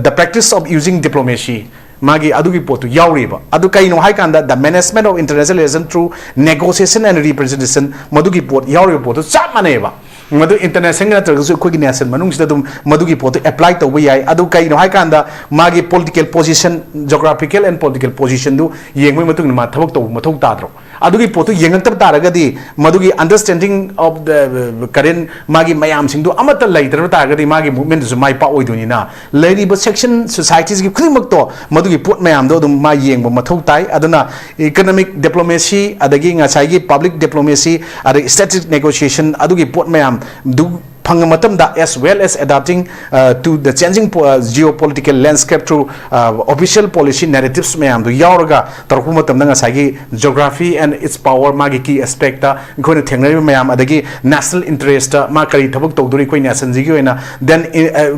the practice of using diplomacy magi adugi potu yauriba adu kai no hai kanda the management of international relations through negotiation and representation madugi pot yauriba potu chap maneba madu international tergasu khoi nation manung sida dum madugi potu apply to bai ai adu kai no hai kanda magi political position geographical and political position du yengmai matung ma thabak to mathok ta dro adugi potu yengak taragadi madugi understanding of the current magi mayam sing du amata laiter taragadi magi movement su mai pa oiduni na lady but section societies gi khrimak to madugi pot mayam do dum ma yengba mathok tai aduna economic diplomacy adagi ngasai gi public diplomacy adagi strategic negotiation adugi pot mayam du Pangamatamda as well as adapting to the changing geopolitical landscape through official policy narratives mayam do yauraga tarkumatamda ngasagi geography and its power magi key aspect ta khoi thengnari mayam adagi national interest ma kari thabak tawduri khoi nation ji gi oina then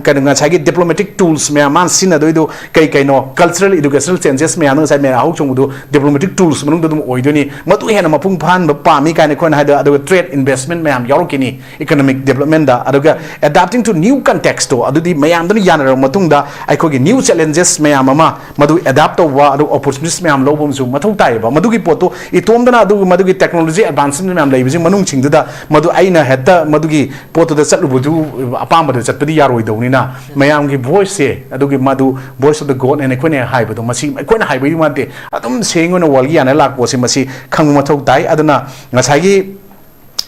kan ngasagi diplomatic tools mayam man sin adoido kai no cultural educational changes mayam ngasai me hau chung du diplomatic tools manung dum oidoni matu hena mapung phan ba pami kai khoi na hada adu trade investment mayam yaurokini economic development da aduga adapting to new context to adudi mayam dun yanara matungda aikogi new challenges mayam ama madu adapt to wa adu opportunities mayam lobum su mathau tai ba madugi poto itomdana adu madugi technology advancement mayam laibi manung chingduda madu aina hetta madugi poto da chatlubudu apamba da chatpadi yaroi dawni na mayam gi voice se adugi madu voice of the god and ekone haibado masi ekone haibai mate adum sengona walgi yana lakpo se masi khang mathau tai aduna ngasai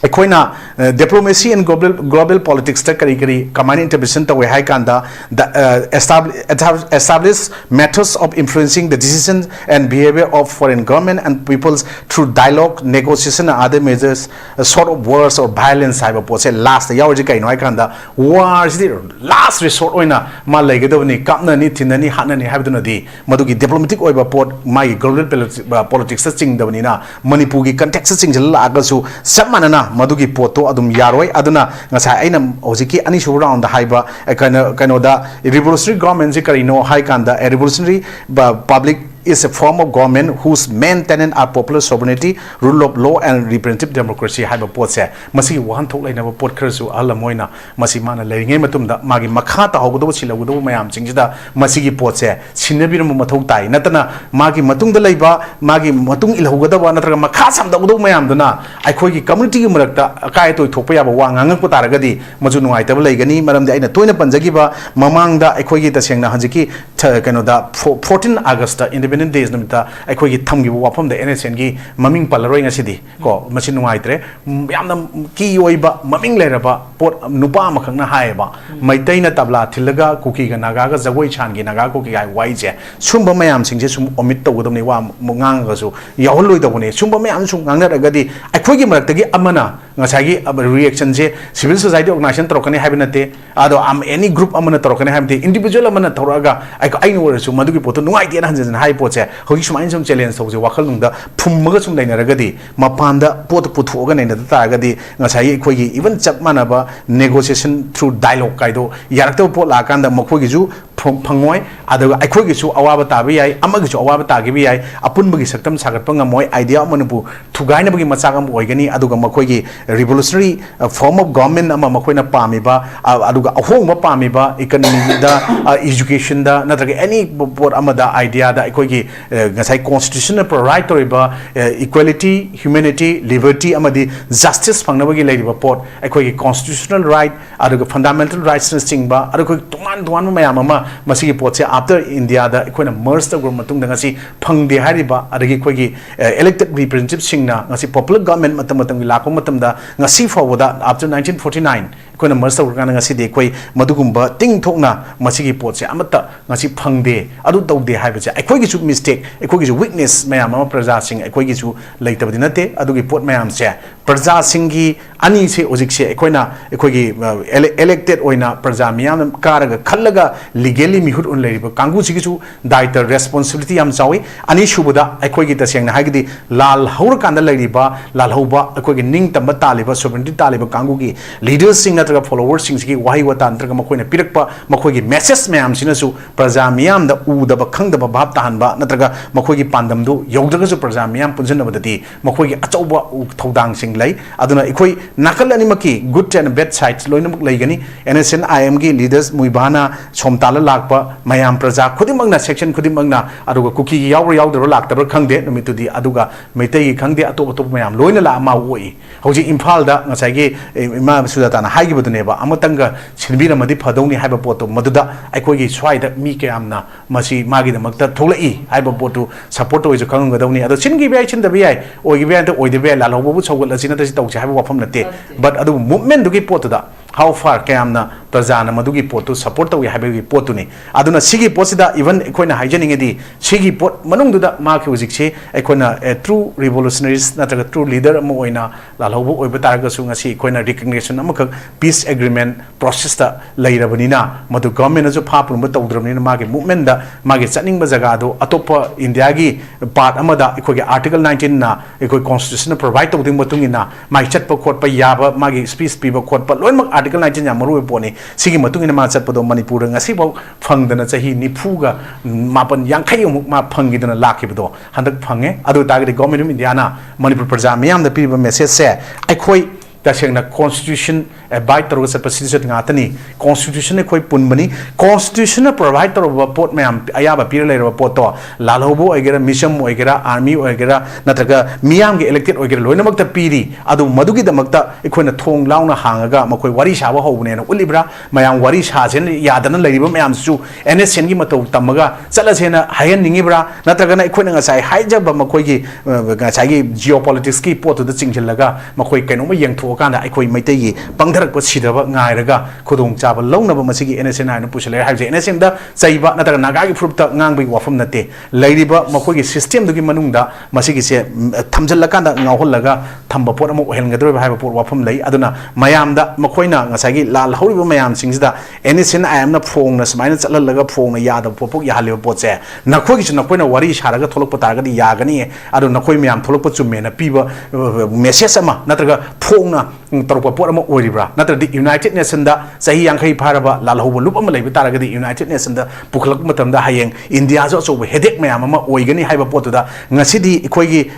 Ekoina diplomacy and global politics ta kari command intervention ta we hai kanda establish methods of influencing the decisions and behavior of foreign government and peoples through dialogue negotiation and other measures sort of words or violence hai ba pose last yawaji kai no hai kanda war is the last resort oina ma laigadabani kapna ni thinani hanani habduna di madugi diplomatic oiba pot mai global politics ta chingdabani na manipur gi context chingjal la agasu sammanana madugi poto adum yaroi aduna ngasai aina hojiki ani su round haiba kana da revolutionary government ji kari no hai kanda a revolutionary public is a form of government whose main tenet are popular sovereignty, rule of law and representative democracy haiba potse masi wan thok laina ba pot kharasu alamoina masi mana leingai matumda magi makha ta hogodo silagodo mayam chingida masi gi potse sinnabiram mathau tai natana magi matungda leiba magi matung ilhogoda ba natraga makha samdagodo mayam duna aikhoi gi community gi marakta akai toy thokpa yaba wa ngangak ko taragadi maju nuai tab leigani maramdi aina toina panjagiba mamangda aikhoi gi tasengna hajiki kano da 14 August Independent Days namita aikogi thamgi wafam da NSN gi maming palaroi ngasidi ko machin nuaitre yamna ki oiba maming leraba pot nupa makhangna haiba maitaina tabla thilaga kuki ga naga ga jagoi chan gi naga kuki ga waije sumba mayam singje sum omit tawdamni wa ngang ga su yaholoi dawne sumba mayam sum ngangna ragadi aikogi maraktagi amana ngasagi reaction je civil society organization torokane habinate ado am any group amana torokane habite individual amana toraga aino warasu madugi poto nuaiti na hanjan hai poche hogi sumain sum challenge so je wakal nungda phummaga sum daina ragadi mapanda pot puthoga naina ta ragadi ngasai khoigi even chap manaba negotiation through dialogue kaido yarakta pot la kanda makhogi ju phangoi adaga akhoi gi chu awaba ta bi ai amagi chu awaba ta gi bi ai apun bagi saktam sagat pa ngamoi idea manapu thugai na bagi machagam oigani aduga makhoi gi revolutionary form of government ama makhoi na pami ba aduga ahong ma pami ba economy da education da natraga any board amada idea da akhoi gi ngasai constitutional right to ba equality humanity liberty amadi justice phangna bagi lei ba port akhoi gi constitutional right aduga fundamental rights na singba aduga tuman mayam ama masigi pot se after India da koina merge the group matung da ngasi phangde hariba adagi koigi elected representatives singna ngasi popular government matam gi lakko matam da ngasi forward after 1949 koina merge the group ngasi de koi madugumba ting thokna masigi pot se amata ngasi phangde adu tawde haiba se koigi su mistake koigi su weakness mayam ama praja sing koigi su leitabdi nate adugi pot mayam se praja singi ani se ojik se koina koigi elected oina praja miyam karaga khallaga legally mihut on leriba kangu sigisu daita responsibility am chawi ani shubuda akoi gi taseng na hagidi lal haur kanda leriba lal hauba akoi gi ning tamba taliba sovereignty taliba kangu gi leaders sing natraga followers sing gi wahi wata antraga makoi na pirakpa makoi gi message mayam sinasu praja miyam da udaba khangdaba bhab tahanba natraga makoi gi pandam du yogdaga su praja miyam punjana badati makoi gi achauba thodang sing lai aduna ikoi nakal ani maki good and bad sides loinamuk laigani NSN IM gi leaders Muivah somtala lakpa mayam praja khudimangna section khudimangna aduga kuki gi yaw dro laktabra khangde numitudi aduga meitei khangde atop mayam loina la ma oi hoji imphal da ngasai gi ima sudata na haigi budune ba amatanga sinbira madi phadongni haiba poto maduda aikoi gi swaida mi kayamna masi magi da makta tholai haiba potu support oi ju khangga dawni ado singi bai chin da bai oi gi bai da oi de bai la lobu chawgal asina da tawchi haiba wafam nate but adu movement dugi potuda how far kayamna prajana madugi potu support tawi habi potuni aduna sigi posida even ekoina haijaning edi sigi pot manungduda ma ki ujikse ekoina a true revolutionaries natraga true leader ama oina lalhobu oiba taraga su ngasi ekoina recognition amakak peace agreement process ta leirabanina madu government azu phapulumba tawdramnina magi movement da magi chatningba jaga do atopa india gi part amada ekogi article 19 na ekoi constitution provide tawding matungina mai chatpa khotpa yaba magi speech piba khotpa loimak article 19 ya maru pone sigi matung ina ma chatpado manipur ngasi bau phangdana chahi nifuga mapan yankhai umuk ma phangidana lakhibado handak phange adu tagri government of india na manipur praja miyam da piba message se aikhoi tasengna constitution abide taro sa procedure ngatani constitution e khoi punbani constitution provide taro pot mayam ayaba pir le pot to lalhobo egera mission egera army egera natraga miyam ge elected egera loinamak ta piri adu madugi damakta ekhoina thong launa hangaga makoi wari saba hobune na ulibra mayam wari sa jen yadana leiba mayam su NSN gi matou tamaga chalasena hayan ningibra natraga na ekhoina ngasai haijaba makoi gi ngasai gi geopolitics ki pot da chingjilaga makoi kaino ma yeng kana aikoi maitai gi pangdarak pa sidaba ngairaga khudong chaba launaba masigi NSN na pusale haje NSN da chaiba nataga naga gi fruit ta ngang wafam nate lairiba makoi gi system dugi manungda masigi se thamjalla kanda ngawhollaga thamba pot amu helngadro haiba pot wafam lai aduna mayamda makoina ngasagi lal horiba mayam singsida NSN IM na phong na smaina chalalaga phong na yada popok yahaliba potse nakoi gi nakoina wari sharaga tholok pataga di yagani adu nakoi mayam tholok pa chumena piba message ama nataga phong na tarupa pot ama oribra natradi United Nations da sahi yankhai pharaba lalhobo lup ama leiba taragadi United Nations da puklak matamda hayeng India zo so headache mayam ama oigani haiba pot da ngasidi ekhoi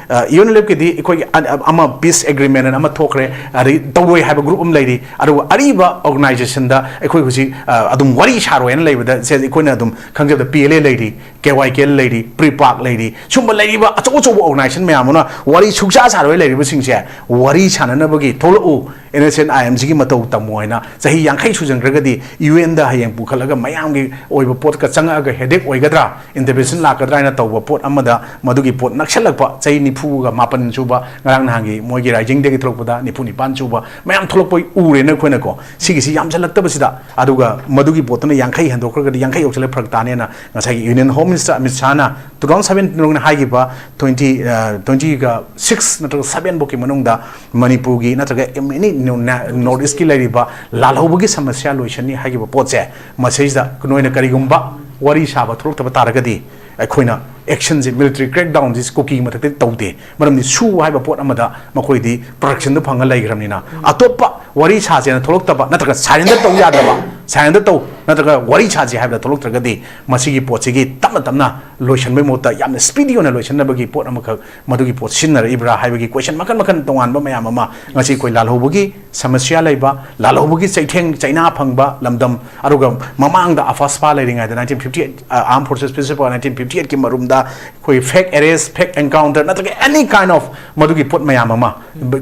UNLEP ki di ekhoi ama peace agreement ama thokre ari tawoi haiba group am leiri aru ariba organization da ekhoi husi adum wari sharo en leiba da se ekhoi na adum khangja da PLA leiri KYK leiri Pre-Park leiri sumba leiriba acho organization mayam na wari suksa saro leiriba singse wari chanana bagi tholo NSN IMG gi matau tamoina sahi yankhai sujangragadi UN da hayeng pukhalaga mayam gi oiba pot ka changa ga headache oigadra intervention lakadra na tawba pot amada madugi pot naksalakpa sahi nifu ga mapan chuba ngarang nahangi moigi rising de gi thlokpada nifu ni pan chuba mayam thlokpoi ure na khoina ko sigi si yam jalakta basida aduga madugi potna yankhai handokragadi yankhai yoksale phraktane na ngasai Union Home Minister Amit Shah na 2007 na haigi ba 20 ga 6 na 7 boki manungda manipur gi na taga many North East ki lariba lalhobugi samasya loishani hagiba potse masajda kunoina karigumba wari saba throk taba taragadi akoina action ji military crackdown this cookie mathate tawde maramni su haiba pot amada makoidi production da phanga laigramnina atopa wari sa jena throk taba nataga silent taw yadaba silent taw नत्रगा वरी छाजे हाइबदा थोलक्त्रगदि मसिगी पोचिगी तमना तमना लोइसनबे Mota यामना speedy ओना लोइसनबगी pot अमखक मदुगी pot Sinner इब्रा हाइबगी question मखन मखन तोंगानबा मयाम अमा ngasi koi lalhobagi समस्या लैबा लालहौबगी चैथेंग चैना फंगबा लमदम अरुगा ममांग दा अफासपा लेरिंगा 1958 आर्म फोर्सेस प्रिंसिपल 1958 की मरुमदा कोई फेक अरेस्ट फेक एनकाउंटर नत्रगे एनी काइंड ऑफ मदुगी पोट मयाम अमा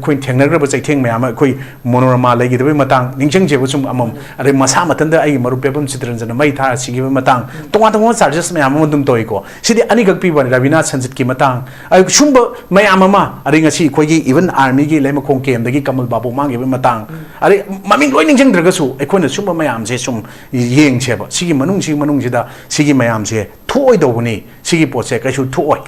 कोई थेंगनग्रब चैथेंग मयाम कोई मोनोरमा लेगिदबे मतंग निंगचंग जेबो सुम अमम अरे मसा मतंदा आई मरु पेपम चित्रंजन मई था सिगिबे मतंग तोंगा तोंगा चार्जेस मयाम मदुम तोइको सिदि अनी गक पीबन रविना संजित की मतंग आई शुंब मयाम अमा अरे ngasi खोगी इवन आर्मी की लेमखोंग केमदगी कमल बाबू मांगेबे मतंग अरे ममिंग लोई निंगजंगद्रगसु अखोना सुम मयाम से सुम येंगसेबा सिगी मनुंग सिदा सिगी मयाम से थोय दौबनी सिगी पोसे कैसु थोय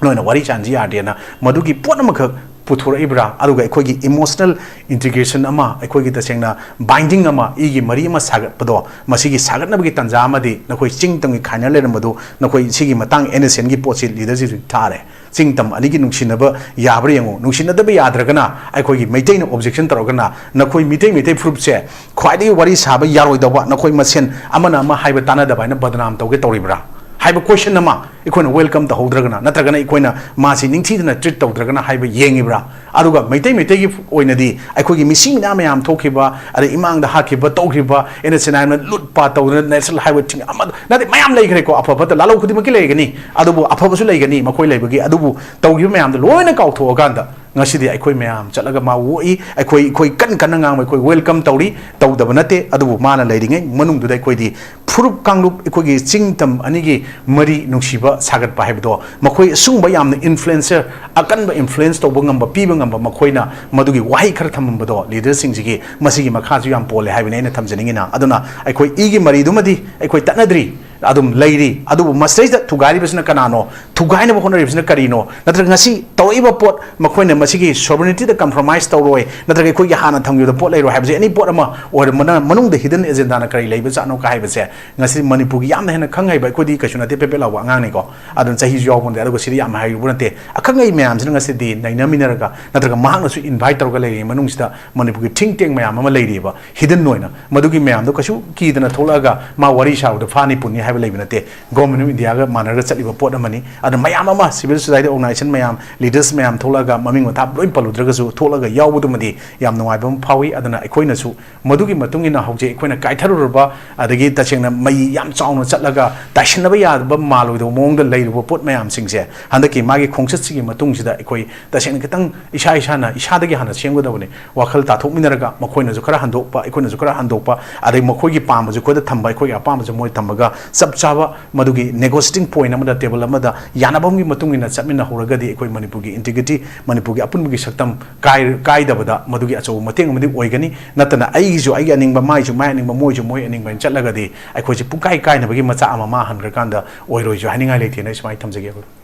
लोइना वारी चांजी यादेना मदुगी पोनमख पुथुरइब्रा अदुगा अखोगी इमोशनल इंटीग्रेशन अमा अखोगी तसेंगना बाइंडिंग अमा इगी मरी अमा सागतपदो मसिगी सागतनबगी तंजा अमदि नखोई चिंगतंगी खाइना लेरमदु नखोई सिगी मतंग एनएसएन गी पोछि लीडरशिप थारे चिंगतम अनिगी नुंसिनब याब्र यंगो नुंसिनदब याद्रगना अखोगी मैतैन ऑब्जेक्शन तरोगना नखोई मितै फ्रुपसे ख्वाइदि वरी साब यारोइदबा नखोई मसेन अमना अमा हाइबा तानादबाइना बदनाम तौगे तौरिब्रा हाइबा क्वेश्चन अमा इकोना वेलकम तहौद्रगना नत्रगना इकोना मासी निंगथीदना ट्रीट तौद्रगना हाइबा येंगिब्रा अदुगा मैतै की ओइनदी अखोगी मिसिंगना मयाम थोखिबा अरे इमांगदा हाखिबा तौखिबा एनएसएनआईना लुटपा तौदना नेशनल हाइवे थिंग अमद नदि मयाम लेखरेको अफबत लालो खुदिमकी लेगनी अदुबु अफबसु लेगनी मखोई लेबगी अदुबु तौगिबा मयाम लोइना काउथोगांदा ngasi di aikoi mayam chalaga ma woi aikoi kan ngang aikoi welcome tauri tawdaba nate adubu mana leiringai manung du dai koi di furup kanglup aikoi gi chingtam ani gi mari nungsiba sagat pa hebdo makoi sungba yamna influencer akan ba influence to bangam ba pi bangam ba makoi na madugi wahi khar thamam bado leader sing gi masigi makha ju yam pole habine na thamjani na aduna aikoi igi mari dumadi aikoi tanadri adum leiri adubu mastage da thugari bisna kanano thugaina ba honori bisna karino natra ngasi tawiba pot makoi na masigi sovereignty da compromise tawroi natra koi gi hana thangyu da pot leiro habse any pot ama or manung da hidden agenda na kari leiba chano ka haibase ngasi manipur gi yamna hena khangai ba koi di kashuna te pepe lawa ngang ni ko adun chahi jaw bon da adugo siri yam hayu bunate akhangai mayam jin ngasi di naina minaraga natra mahang na su invite tawga leiri manung sida manipur gi ting ting mayam ama leiri ba hidden noina madugi mayam do kashu ki dana tholaga ma wari shaw da fani punni हाइब लेबिनते government of India का मानर चलिब पोट अमनी अद मयाम अमा सिविल सोसाइटी ऑर्गेनाइजेशन मयाम लीडर्स मयाम थोलागा ममिंग मथा लोइ पलुद्रगसु थोलागा यावदुमदी याम नुवाइबम फावी अदना अखोइनसु मदुगी मतुंगिना हौजे अखोइना काइथरुरबा अदगी तचेंगना मई याम चाउना चलगा ताइसनबा यादबा मालुदो मोंगदा लेरुबा पोट मयाम सिंगसे हंदकी मागी खोंगससिगी मतुंगसिदा अखोइ तचेंगना खतंग इसा इसाना इसादगी हाना सेंगदबने वाखल ताथोकमिनरगा मखोइनसु खरा हंदोकपा अखोइनसु खरा हंदोकपा अदै मखोइगी पामजु खोदा थंबा अखोइगी अपामजु मोय थंबगा सब चावा मदुगी नेगोशिएटिंग पॉइंट अमदा टेबल अमदा यानाबमगी मतुंगिना चटमिना होरगदी अखोइ मणिपुरगी इंटीग्रिटी मणिपुरगी अपुनबगी सक्तम काइदबदा मदुगी अचौ मतेंग अमदी ओइगनी नतना आइगिजु आइगी अनिंगबा माइजु माइ अनिंगबा मोइजु मोइ अनिंगबा चटलगदी अखोइजि पुकाइ काइनबगी मचा अमा मा हनग्रकांदा ओइरोइजु हानिंगाइ लेथेना इसमाइ थमजगे